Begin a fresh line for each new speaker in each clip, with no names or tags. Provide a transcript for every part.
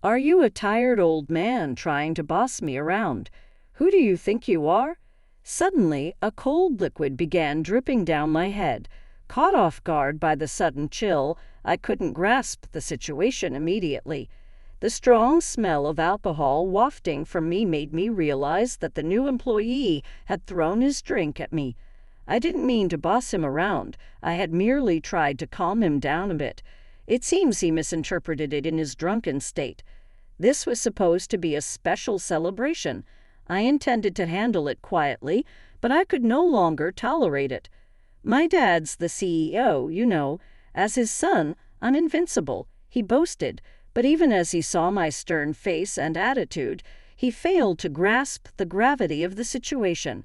Are you a tired old man trying to boss me around? Who do you think you are? Suddenly, a cold liquid began dripping down my head. Caught off guard by the sudden chill, I couldn't grasp the situation immediately. The strong smell of alcohol wafting from me made me realize that the new employee had thrown his drink at me. I didn't mean to boss him around. I had merely tried to calm him down a bit. It seems he misinterpreted it in his drunken state. This was supposed to be a special celebration. I intended to handle it quietly, but I could no longer tolerate it. My dad's the CEO, you know. As his son, I'm invincible, he boasted, but even as he saw my stern face and attitude, he failed to grasp the gravity of the situation.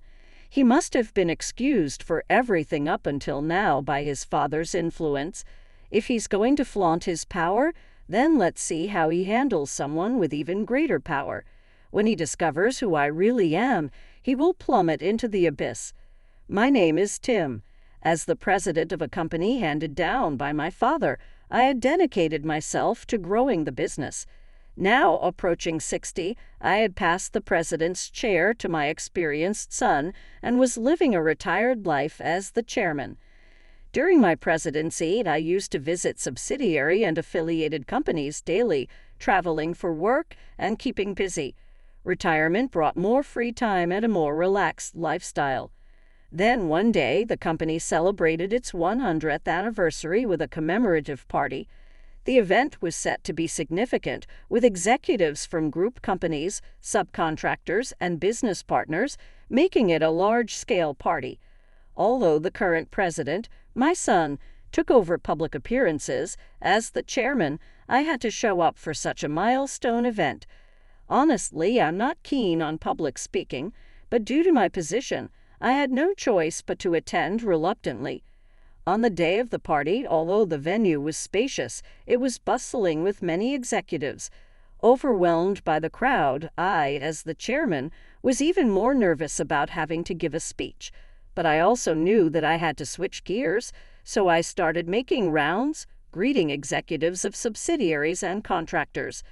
He must have been excused for everything up until now by his father's influence. If he's going to flaunt his power, then let's see how he handles someone with even greater power. When he discovers who I really am, he will plummet into the abyss. My name is Tim. As the president of a company handed down by my father, I had dedicated myself to growing the business. Now, approaching 60, I had passed the president's chair to my experienced son and was living a retired life as the chairman. During my presidency, I used to visit subsidiary and affiliated companies daily, traveling for work and keeping busy. Retirement brought more free time and a more relaxed lifestyle. Then one day, the company celebrated its 100th anniversary with a commemorative party. The event was set to be significant, with executives from group companies, subcontractors, and business partners making it a large-scale party. Although the current president, my son, took over public appearances, as the chairman, I had to show up for such a milestone event. Honestly, I'm not keen on public speaking, but due to my position, I had no choice but to attend reluctantly. On the day of the party, although the venue was spacious, it was bustling with many executives. Overwhelmed by the crowd, I, as the chairman, was even more nervous about having to give a speech. But I also knew that I had to switch gears, so I started making rounds, greeting executives of subsidiaries and contractors.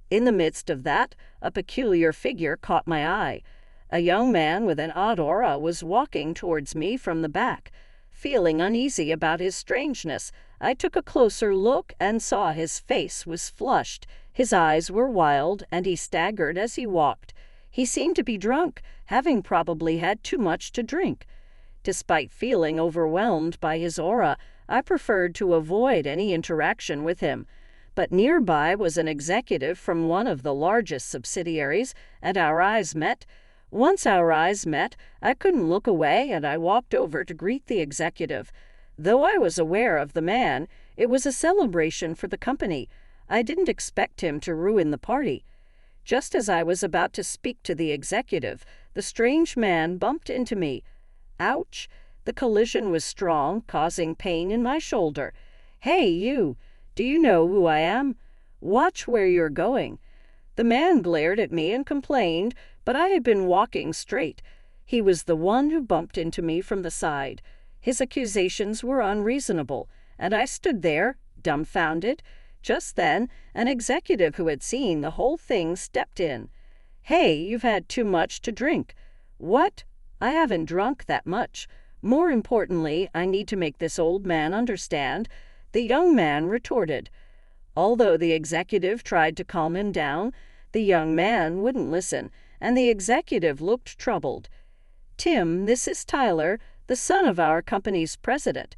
In the midst of that, a peculiar figure caught my eye. A young man with an odd aura was walking towards me from the back. Feeling uneasy about his strangeness, I took a closer look and saw his face was flushed. His eyes were wild, and he staggered as he walked. He seemed to be drunk, having probably had too much to drink. Despite feeling overwhelmed by his aura, I preferred to avoid any interaction with him. But nearby was an executive from one of the largest subsidiaries, and our eyes met. Once our eyes met, I couldn't look away, and I walked over to greet the executive. Though I was aware of the man, it was a celebration for the company. I didn't expect him to ruin the party. Just as I was about to speak to the executive, the strange man bumped into me. Ouch! The collision was strong, causing pain in my shoulder. "Hey, you! Do you know who I am? Watch where you're going." The man glared at me and complained, but I had been walking straight. He was the one who bumped into me from the side. His accusations were unreasonable, and I stood there, dumbfounded. Just then, an executive who had seen the whole thing stepped in. "Hey, you've had too much to drink." "What? I haven't drunk that much. More importantly, I need to make this old man understand," the young man retorted. Although the executive tried to calm him down, the young man wouldn't listen, and the executive looked troubled. "Tim, this is Tyler, the son of our company's president."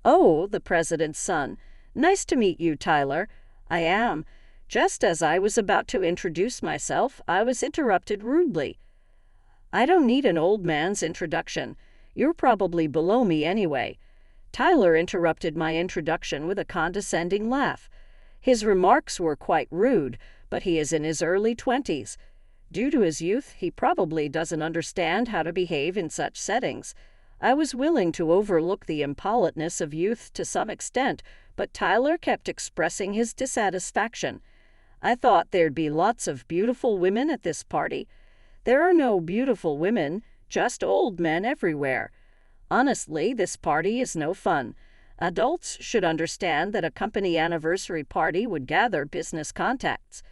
"Oh, the president's son. Nice to meet you, Tyler." "I am." Just as I was about to introduce myself, I was interrupted rudely. "I don't need an old man's introduction. You're probably below me anyway." Tyler interrupted my introduction with a condescending laugh. His remarks were quite rude, but he is in his early 20s. Due to his youth, he probably doesn't understand how to behave in such settings. I was willing to overlook the impoliteness of youth to some extent, but Tyler kept expressing his dissatisfaction. "I thought there'd be lots of beautiful women at this party." "There are no beautiful women, just old men everywhere." "Honestly, this party is no fun. Adults should understand that a company anniversary party would gather business contacts."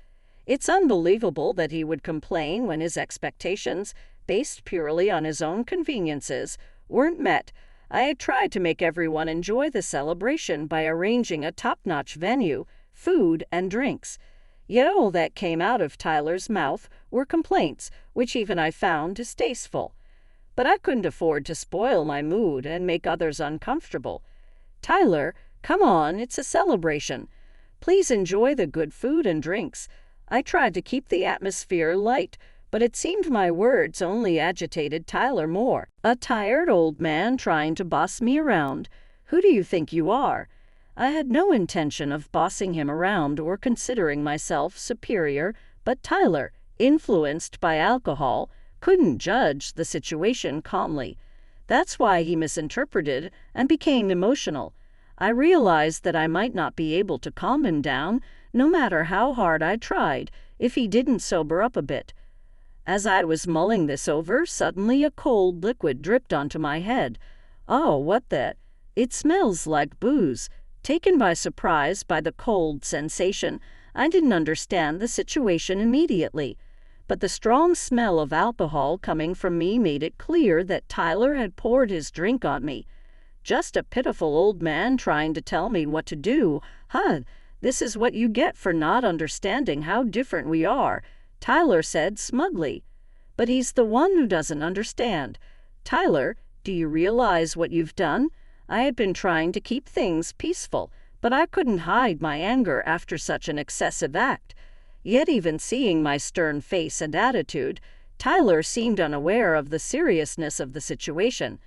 It's unbelievable that he would complain when his expectations, based purely on his own conveniences, weren't met. I had tried to make everyone enjoy the celebration by arranging a top-notch venue, food, and drinks. Yet all that came out of Tyler's mouth were complaints, which even I found distasteful. But I couldn't afford to spoil my mood and make others uncomfortable. "Tyler, come on, it's a celebration. Please enjoy the good food and drinks." I tried to keep the atmosphere light, but it seemed my words only agitated Tyler more. A tired old man trying to boss me around. Who do you think you are? I had no intention of bossing him around or considering myself superior, but Tyler, influenced by alcohol, couldn't judge the situation calmly. That's why he misinterpreted and became emotional. I realized that I might not be able to calm him down, no matter how hard I tried, if he didn't sober up a bit. As I was mulling this over, suddenly a cold liquid dripped onto my head. Oh, what the? It smells like booze. Taken by surprise by the cold sensation, I didn't understand the situation immediately. But the strong smell of alcohol coming from me made it clear that Tyler had poured his drink on me. Just a pitiful old man trying to tell me what to do. This is what you get for not understanding how different we are, Tyler said smugly. But he's the one who doesn't understand. Tyler, do you realize what you've done? I had been trying to keep things peaceful, but I couldn't hide my anger after such an excessive act. Yet even seeing my stern face and attitude, Tyler seemed unaware of the seriousness of the situation.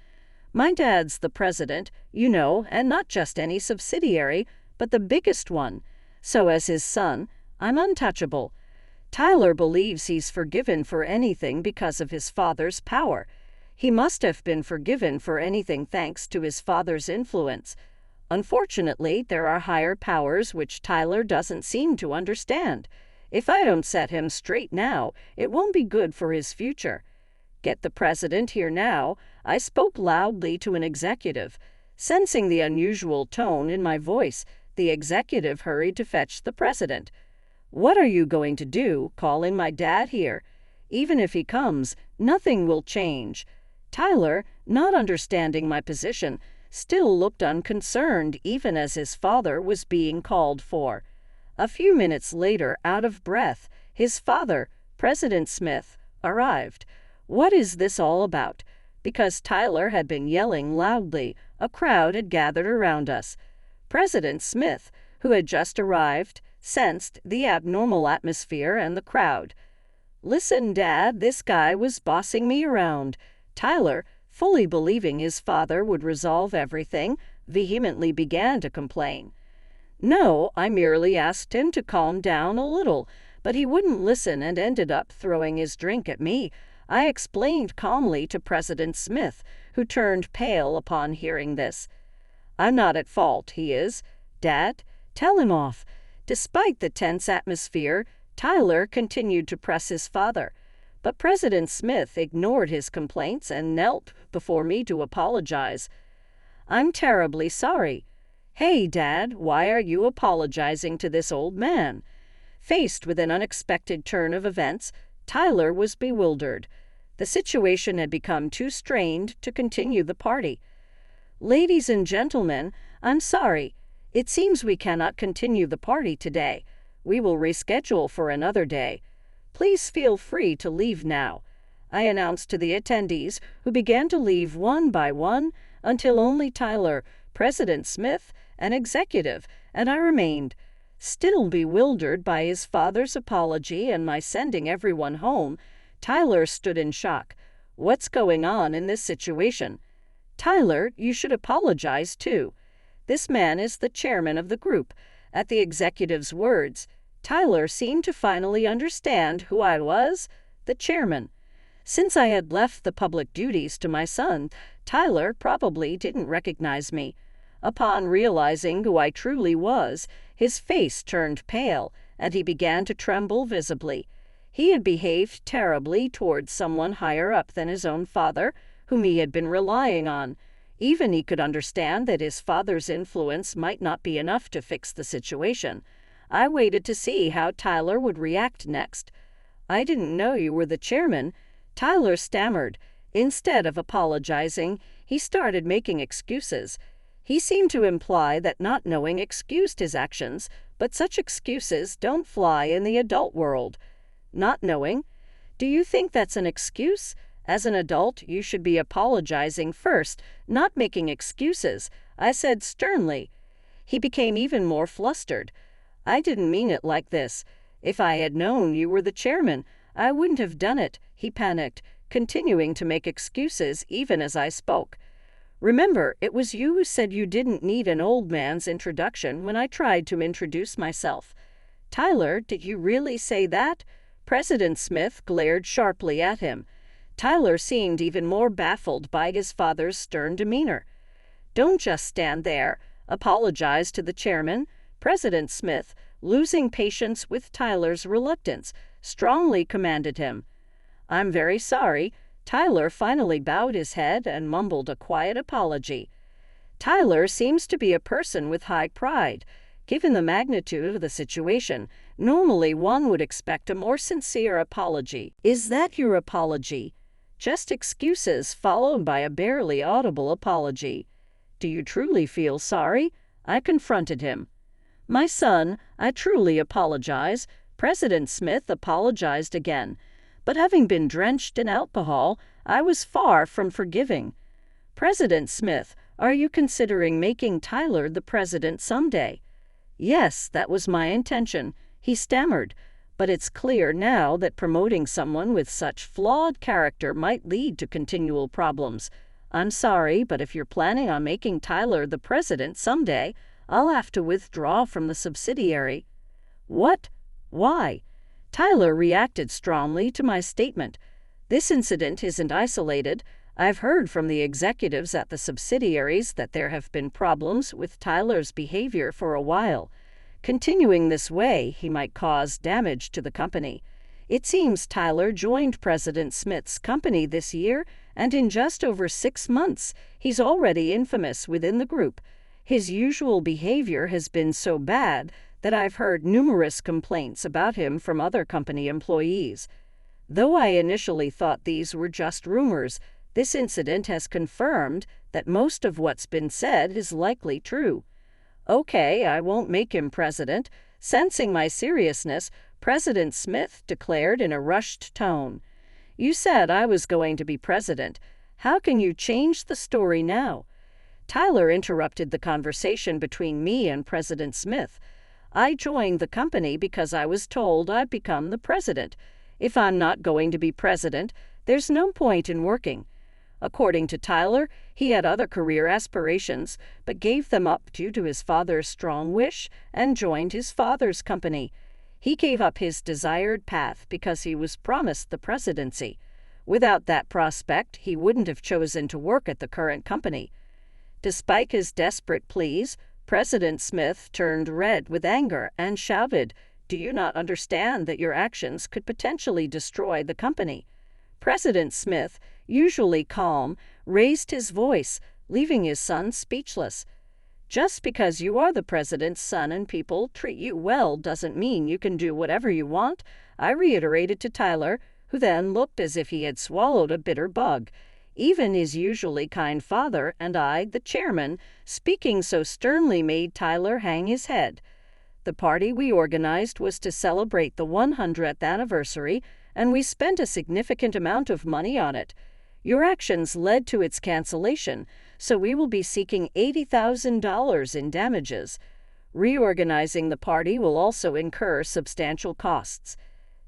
My dad's the president, you know, and not just any subsidiary, but the biggest one. So as his son, I'm untouchable. Tyler believes he's forgiven for anything because of his father's power. He must have been forgiven for anything thanks to his father's influence. Unfortunately, there are higher powers which Tyler doesn't seem to understand. If I don't set him straight now, it won't be good for his future. Get the president here now. I spoke loudly to an executive. Sensing the unusual tone in my voice, the executive hurried to fetch the president. What are you going to do, calling my dad here? Even if he comes, nothing will change. Tyler, not understanding my position, still looked unconcerned even as his father was being called for. A few minutes later, out of breath, his father, President Smith, arrived. What is this all about? Because Tyler had been yelling loudly, a crowd had gathered around us. President Smith, who had just arrived, sensed the abnormal atmosphere and the crowd. "Listen, Dad, this guy was bossing me around." Tyler, fully believing his father would resolve everything, vehemently began to complain. "No, I merely asked him to calm down a little, but he wouldn't listen and ended up throwing his drink at me," I explained calmly to President Smith, who turned pale upon hearing this. "I'm not at fault, he is. Dad, tell him off." Despite the tense atmosphere, Tyler continued to press his father. But President Smith ignored his complaints and knelt before me to apologize. "I'm terribly sorry." "Hey, Dad, why are you apologizing to this old man?" Faced with an unexpected turn of events, Tyler was bewildered. The situation had become too strained to continue the party. "Ladies and gentlemen, I'm sorry. It seems we cannot continue the party today. We will reschedule for another day. Please feel free to leave now," I announced to the attendees, who began to leave one by one until only Tyler, President Smith, an executive, and I remained. Still bewildered by his father's apology and my sending everyone home, Tyler stood in shock. "What's going on in this situation?" "Tyler, you should apologize too. This man is the chairman of the group." At the executive's words, Tyler seemed to finally understand who I was, the chairman. Since I had left the public duties to my son, Tyler probably didn't recognize me. Upon realizing who I truly was, his face turned pale, and he began to tremble visibly. He had behaved terribly towards someone higher up than his own father, whom he had been relying on. Even he could understand that his father's influence might not be enough to fix the situation. I waited to see how Tyler would react next. "I didn't know you were the chairman," Tyler stammered. Instead of apologizing, he started making excuses. He seemed to imply that not knowing excused his actions, but such excuses don't fly in the adult world. Not knowing? Do you think that's an excuse? As an adult, you should be apologizing first, not making excuses, I said sternly. He became even more flustered. "I didn't mean it like this. If I had known you were the chairman, I wouldn't have done it," he panicked, continuing to make excuses even as I spoke. "Remember, it was you who said you didn't need an old man's introduction when I tried to introduce myself." "Tyler, did you really say that?" President Smith glared sharply at him. Tyler seemed even more baffled by his father's stern demeanor. "Don't just stand there. Apologize to the chairman." President Smith, losing patience with Tyler's reluctance, strongly commanded him. "I'm very sorry." Tyler finally bowed his head and mumbled a quiet apology. Tyler seems to be a person with high pride. Given the magnitude of the situation, normally one would expect a more sincere apology. "Is that your apology?" Just excuses followed by a barely audible apology. "Do you truly feel sorry?" I confronted him. "My son, I truly apologize." President Smith apologized again. But having been drenched in alcohol, I was far from forgiving. "President Smith, are you considering making Tyler the president someday?" "Yes, that was my intention," he stammered. "But it's clear now that promoting someone with such flawed character might lead to continual problems. I'm sorry, but if you're planning on making Tyler the president someday, I'll have to withdraw from the subsidiary." "What? Why?" Tyler reacted strongly to my statement. "This incident isn't isolated. I've heard from the executives at the subsidiaries that there have been problems with Tyler's behavior for a while. Continuing this way, he might cause damage to the company. It seems Tyler joined President Smith's company this year, and in just over 6 months, he's already infamous within the group. His usual behavior has been so bad that I've heard numerous complaints about him from other company employees. Though I initially thought these were just rumors, this incident has confirmed that most of what's been said is likely true." "Okay, I won't make him president." Sensing my seriousness, President Smith declared in a rushed tone. "You said I was going to be president. How can you change the story now?" Tyler interrupted the conversation between me and President Smith. "I joined the company because I was told I'd become the president. If I'm not going to be president, there's no point in working." According to Tyler, he had other career aspirations, but gave them up due to his father's strong wish and joined his father's company. He gave up his desired path because he was promised the presidency. Without that prospect, he wouldn't have chosen to work at the current company. Despite his desperate pleas, President Smith turned red with anger and shouted, "Do you not understand that your actions could potentially destroy the company?" President Smith, usually calm, raised his voice, leaving his son speechless. "Just because you are the president's son and people treat you well doesn't mean you can do whatever you want," I reiterated to Tyler, who then looked as if he had swallowed a bitter bug. Even his usually kind father and I, the chairman, speaking so sternly made Tyler hang his head. The party we organized was to celebrate the 100th anniversary, and we spent a significant amount of money on it. Your actions led to its cancellation, so we will be seeking $80,000 in damages. Reorganizing the party will also incur substantial costs.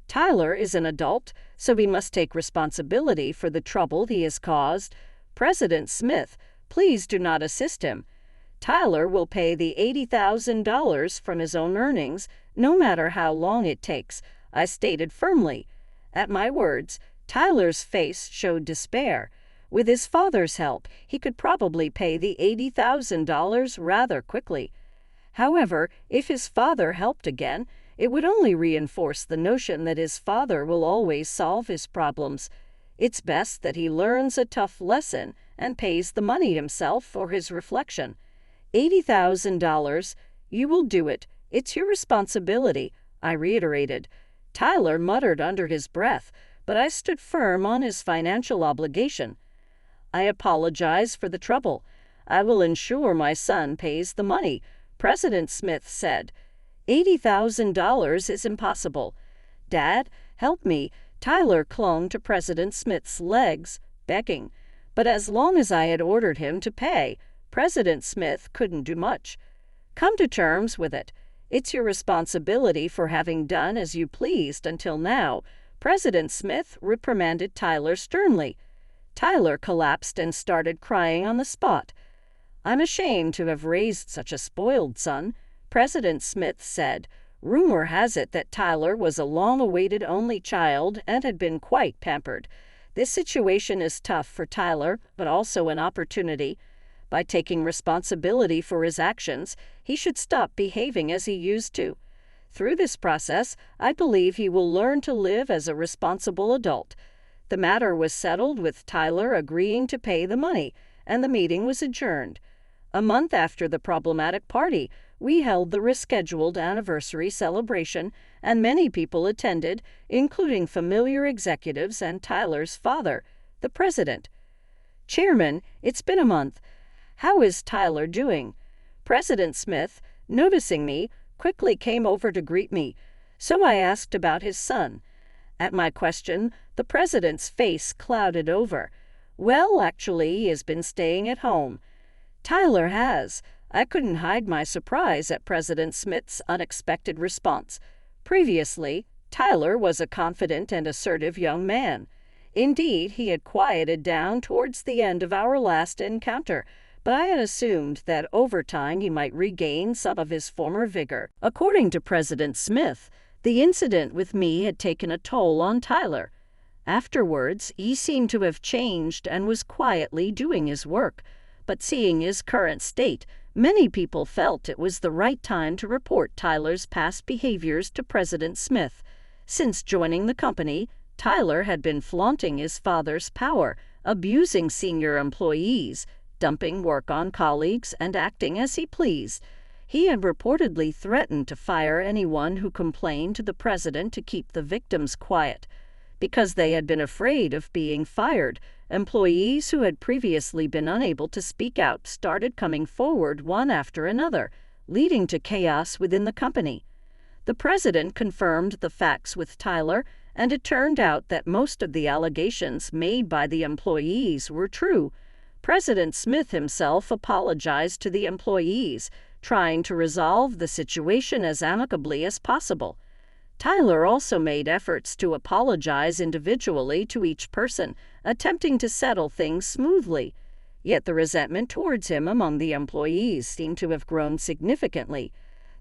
Tyler is an adult, so he must take responsibility for the trouble he has caused. President Smith, please do not assist him. Tyler will pay the $80,000 from his own earnings, no matter how long it takes," I stated firmly. At my words, Tyler's face showed despair. With his father's help, he could probably pay the $80,000 rather quickly. However, if his father helped again, it would only reinforce the notion that his father will always solve his problems. It's best that he learns a tough lesson and pays the money himself for his reflection. $80,000, you will do it, It's your responsibility, I reiterated. Tyler muttered under his breath, but I stood firm on his financial obligation. I apologize for the trouble. I will ensure my son pays the money, President Smith said. $80,000 is impossible. Dad, help me. Tyler clung to President Smith's legs, begging. But as long as I had ordered him to pay, President Smith couldn't do much. Come to terms with it. It's your responsibility for having done as you pleased until now, President Smith reprimanded Tyler sternly. Tyler collapsed and started crying on the spot. I'm ashamed to have raised such a spoiled son, President Smith said. Rumor has it that Tyler was a long-awaited only child and had been quite pampered. This situation is tough for Tyler, but also an opportunity. By taking responsibility for his actions, he should stop behaving as he used to. Through this process, I believe he will learn to live as a responsible adult. The matter was settled with Tyler agreeing to pay the money, and the meeting was adjourned. A month after the problematic party, we held the rescheduled anniversary celebration, and many people attended, including familiar executives and Tyler's father, the president. Chairman, it's been a month. How is Tyler doing? President Smith, noticing me, quickly came over to greet me, so I asked about his son. At my question, the president's face clouded over. Well, actually, he has been staying at home. Tyler has. I couldn't hide my surprise at President Smith's unexpected response. Previously, Tyler was a confident and assertive young man. Indeed, he had quieted down towards the end of our last encounter, but I had assumed that over time he might regain some of his former vigor. According to President Smith, the incident with me had taken a toll on Tyler. Afterwards, he seemed to have changed and was quietly doing his work. But seeing his current state, many people felt it was the right time to report Tyler's past behaviors to President Smith. Since joining the company, Tyler had been flaunting his father's power, abusing senior employees, dumping work on colleagues, and acting as he pleased. He had reportedly threatened to fire anyone who complained to the president to keep the victims quiet. Because they had been afraid of being fired, employees who had previously been unable to speak out started coming forward one after another, leading to chaos within the company. The president confirmed the facts with Tyler, and it turned out that most of the allegations made by the employees were true. President Smith himself apologized to the employees, trying to resolve the situation as amicably as possible. Tyler also made efforts to apologize individually to each person, attempting to settle things smoothly. Yet the resentment towards him among the employees seemed to have grown significantly.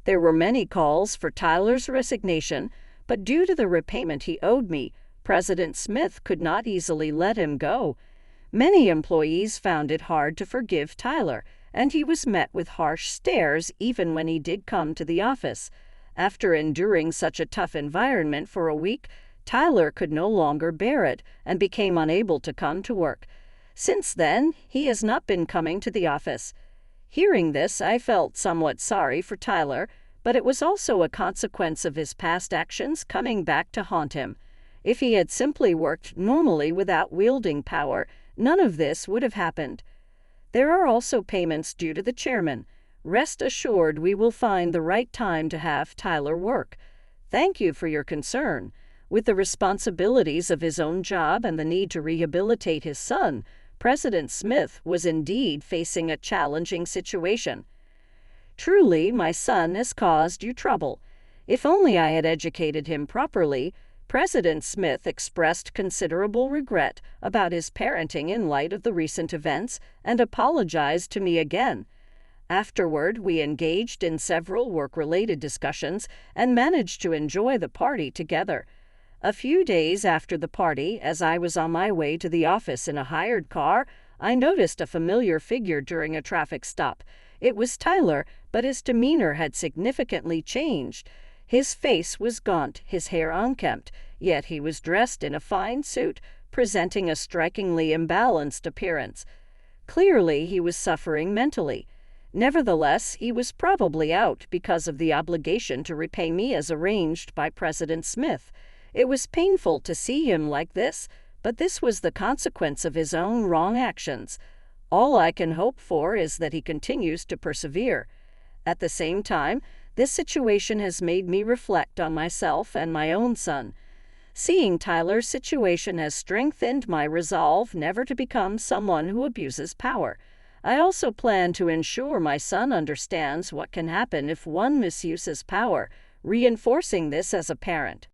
There were many calls for Tyler's resignation, but due to the repayment he owed me, President Smith could not easily let him go. Many employees found it hard to forgive Tyler, and he was met with harsh stares even when he did come to the office. After enduring such a tough environment for a week, Tyler could no longer bear it and became unable to come to work. Since then, he has not been coming to the office. Hearing this, I felt somewhat sorry for Tyler, but it was also a consequence of his past actions coming back to haunt him. If he had simply worked normally without wielding power, none of this would have happened. There are also payments due to the chairman. Rest assured we will find the right time to have Tyler work. Thank you for your concern. With the responsibilities of his own job and the need to rehabilitate his son, President Smith was indeed facing a challenging situation. Truly, my son has caused you trouble. If only I had educated him properly. President Smith expressed considerable regret about his parenting in light of the recent events and apologized to me again. Afterward, we engaged in several work-related discussions and managed to enjoy the party together. A few days after the party, as I was on my way to the office in a hired car, I noticed a familiar figure during a traffic stop. It was Tyler, but his demeanor had significantly changed. His face was gaunt, his hair unkempt, yet he was dressed in a fine suit, presenting a strikingly imbalanced appearance. Clearly, he was suffering mentally. Nevertheless, he was probably out because of the obligation to repay me as arranged by President Smith. It was painful to see him like this, but this was the consequence of his own wrong actions. All I can hope for is that he continues to persevere. At the same time, this situation has made me reflect on myself and my own son. Seeing Tyler's situation has strengthened my resolve never to become someone who abuses power. I also plan to ensure my son understands what can happen if one misuses power, reinforcing this as a parent.